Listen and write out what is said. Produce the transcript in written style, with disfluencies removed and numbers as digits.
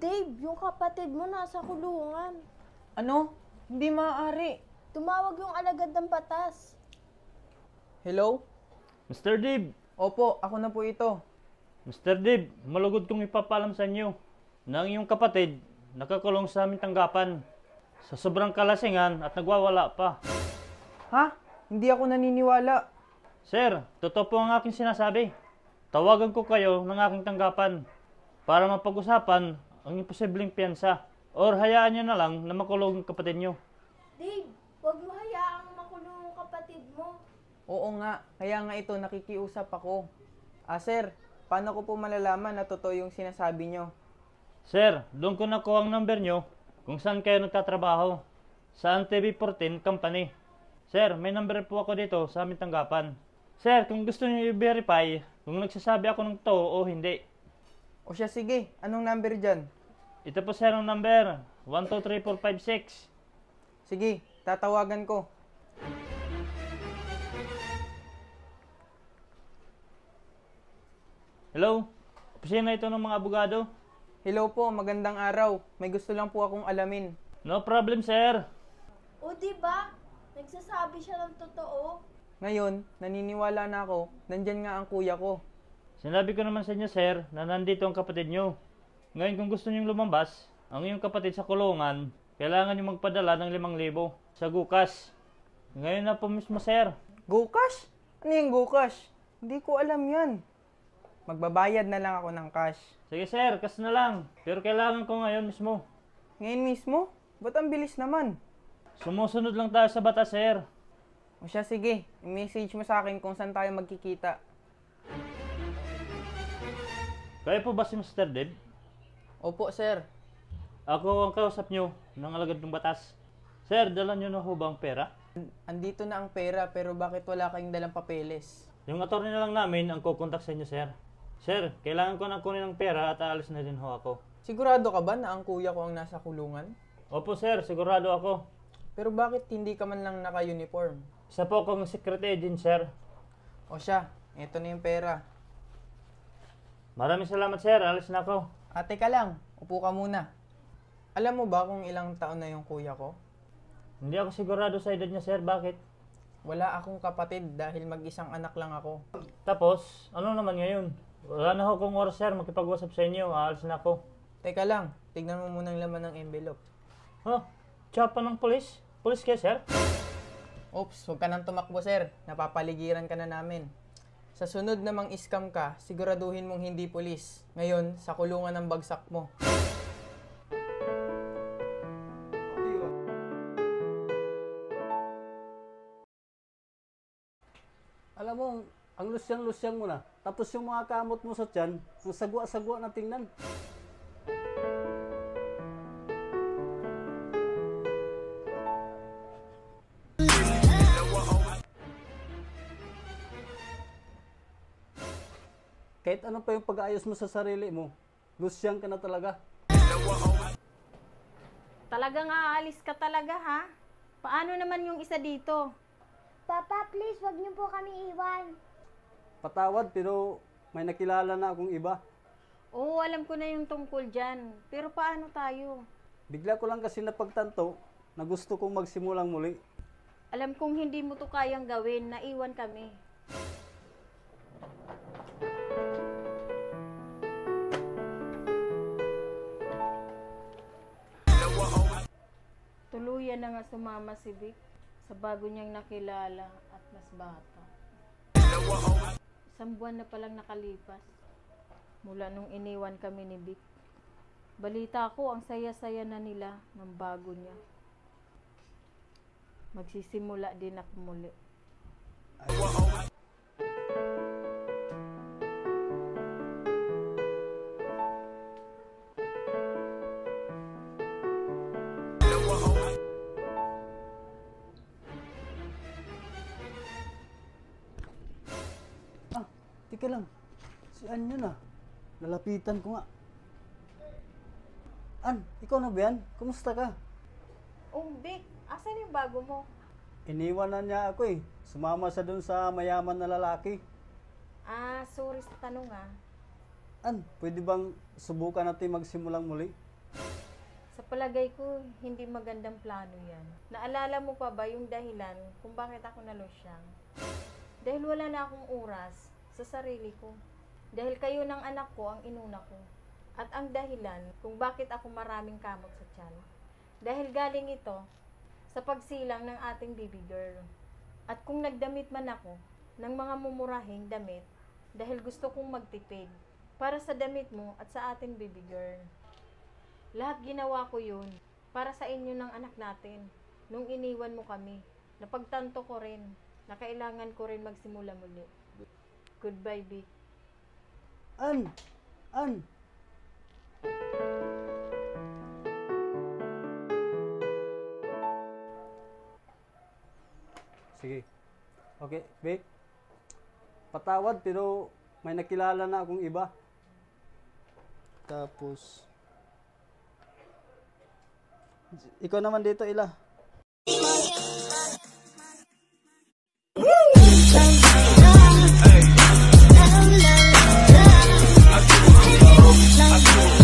Dave, yung kapatid mo nasa kulungan. Ano? Hindi maaari. Tumawag yung alagad ng batas. Hello? Mr. Dib, Opo, ako na po ito. Mr. Dib, malugod kong ipapalam sa inyo na ang iyong kapatid nakakulong sa aming tanggapan sa sobrang kalasingan at nagwawala pa. Ha? Hindi ako naniniwala. Sir, totoo po ang aking sinasabi. Tawagan ko kayo ng aking tanggapan para mapag-usapan ang imposibleng piyansa or hayaan nyo na lang na makulong ang kapatid nyo. Dave, huwag mo hayaang makulong yung kapatid mo. Oo nga, kaya nga ito nakikiusap ako. Sir, paano ko po malalaman na totoo yung sinasabi nyo? Sir, doon ko nakuha ang number nyo kung saan kayo nagtatrabaho. Sa TV14 Company. Sir, may number po ako dito sa aming tanggapan. Sir, kung gusto niyo i-verify kung nagsasabi ako ng to o hindi. O siya, sige. Anong number dyan? Ito po sir ang number. 123456. Sige, tatawagan ko. Hello? Opisina ito ng mga abogado? Hello po, magandang araw. May gusto lang po akong alamin. No problem sir. O diba? Nagsasabi siya ng totoo. Ngayon, naniniwala na ako, nandyan nga ang kuya ko. Sinabi ko naman sa inyo sir na nandito ang kapatid nyo. Ngayon kung gusto nyong lumabas, ang iyong kapatid sa kulungan, kailangan nyo magpadala ng 5,000 sa Gukas. Ngayon na po mismo sir. GCash? Ano yung GCash? Hindi ko alam yan. Magbabayad na lang ako ng cash. Sige sir, kas na lang. Pero kailangan ko ngayon mismo. Ngayon mismo? Ba't ang bilis naman? Sumusunod lang tayo sa batas sir. O siya, sige. I-message mo sa akin kung saan tayo magkikita. Kayo po ba si Mr. Deb? Opo, sir. Ako ang kausap nyo ng alagad ng batas. Sir, dala nyo na ho ba ang pera? Andito na ang pera, pero bakit wala kayong dalang papeles? Yung attorney na lang namin ang kukontak sa inyo sir. Sir, kailangan ko na kunin ng pera at aalis na din ho ako. Sigurado ka ba na ang kuya ko ang nasa kulungan? Opo sir, sigurado ako. Pero bakit hindi ka man lang naka-uniform? Isa po akong secret agent sir. O siya, eto na yung pera. Maraming salamat sir, alis na ako. Ate ka lang, upo ka muna. Alam mo ba kung ilang taon na yung kuya ko? Hindi ako sigurado sa edad niya sir, bakit? Wala akong kapatid dahil mag-isang anak lang ako. Tapos, ano naman ngayon? Wala na ho kong oras sir, makipag-usap sa inyo, aalis na ako. Teka lang, tignan mo muna ang laman ng envelope. Huh? Tsapa ng polis? Polis kayo sir? Oops, huwag ka nang tumakbo sir. Napapaligiran ka na namin. Sa sunod namang scam ka, siguraduhin mong hindi pulis. Ngayon, sa kulungan ng bagsak mo. Alam mo, ang lusyang-lusyang mo na. Tapos yung mga kamot mo sa tiyan, ang sagwa-sagwa na tingnan. Kahit ano pa yung pag-aayos mo sa sarili mo, lusyang ka na talaga. Talagang aalis ka talaga, ha? Paano naman yung isa dito? Papa, please, wag niyo po kami iwan. Patawad pero may nakilala na akong iba. Oo, alam ko na yung tungkol dyan. Pero paano tayo? Bigla ko lang kasi napagtanto na gusto kong magsimulang muli. Alam kong hindi mo to kayang gawin, naiwan kami. Tuluyan na nga sumama si Vic sa bago niyang nakilala at mas bata. Isang buwan na palang nakalipas mula nung iniwan kami ni Vic. Balita ko ang saya-saya na nila ng bago niya. Magsisimula din ako muli. Tika lang, si Ann yun ah. Lalapitan ko nga. Ann, ikaw na ba yan? Kumusta ka? Oh, Vic, asan yung bago mo? Iniwan na niya ako eh. Sumama siya dun sa mayaman na lalaki. Ah, sorry sa tanong ah. Ann, pwede bang subukan natin magsimulang muli? Sa palagay ko, hindi magandang plano yan. Naalala mo pa ba yung dahilan kung bakit ako nalosyang? Dahil wala na akong oras sa sarili ko. Dahil kayo ng anak ko ang inuna ko. At ang dahilan kung bakit ako maraming kamot sa tiyan. Dahil galing ito sa pagsilang ng ating baby girl. At kung nagdamit man ako ng mga mumurahing damit, dahil gusto kong magtipid para sa damit mo at sa ating baby girl. Lahat ginawa ko yun para sa inyo ng anak natin. Nung iniwan mo kami, napagtanto ko rin na kailangan ko rin magsimula muli. Goodbye, Vic. An! Sige. Okay, Vic. Patawad pero may nakilala na akong iba. Tapos ikaw naman dito, Ila. Hey.